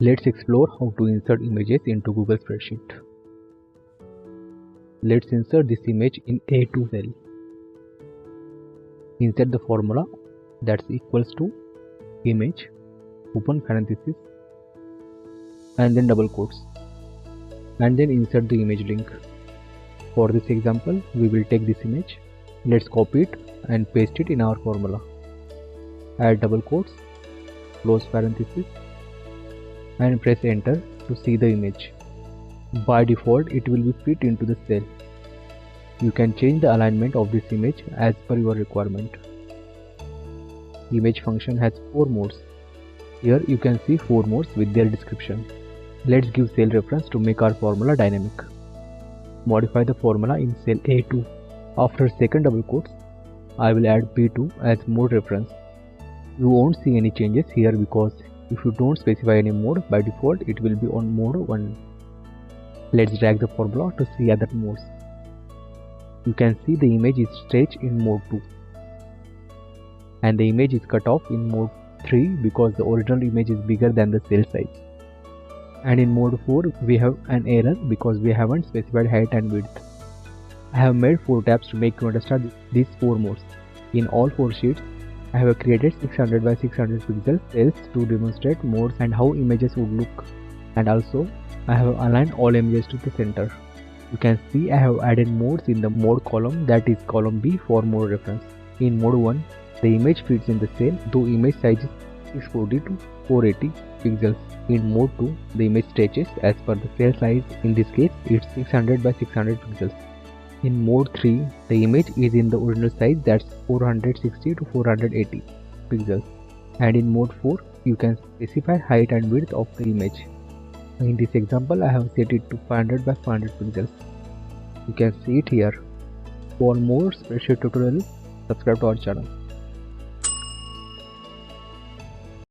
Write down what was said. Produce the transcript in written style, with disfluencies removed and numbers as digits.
Let's explore how to insert images into Google Spreadsheet. Let's insert this image in A2 cell. Insert the formula that's equals to image, open parenthesis, and then double quotes, and then insert the image link. For this example, we will take this image. Let's copy it and paste it in our formula. Add double quotes, close parenthesis, and press enter to see the image. By default, it will be fit into the cell. You can change the alignment of this image as per your requirement. Image function has 4 modes. Here you can see 4 modes with their description. Let's give cell reference to make our formula dynamic. Modify the formula in cell A2. After second double quotes, I will add B2 as mode reference. You won't see any changes here because if you don't specify any mode, by default it will be on mode 1. Let's drag the formula to see other modes. You can see the image is stretched in mode 2 and the image is cut off in mode 3 because the original image is bigger than the cell size. And in mode 4 we have an error because we haven't specified height and width. I have made 4 tabs to make you understand these 4 modes. In all 4 sheets, I have created 600 by 600 pixel cells to demonstrate modes and how images would look. And also, I have aligned all images to the center. You can see I have added modes in the mode column, that is column B for mode reference. In mode 1, the image fits in the cell, though image size is 640 to 480 pixels. In mode 2, the image stretches as per the cell size, in this case it's 600 by 600 pixels. In mode 3, the image is in the original size, that's 460 to 480 pixels. And in mode 4, you can specify height and width of the image. In this example, I have set it to 500 by 500 pixels. You can see it here. For more spreadsheet tutorials, subscribe to our channel.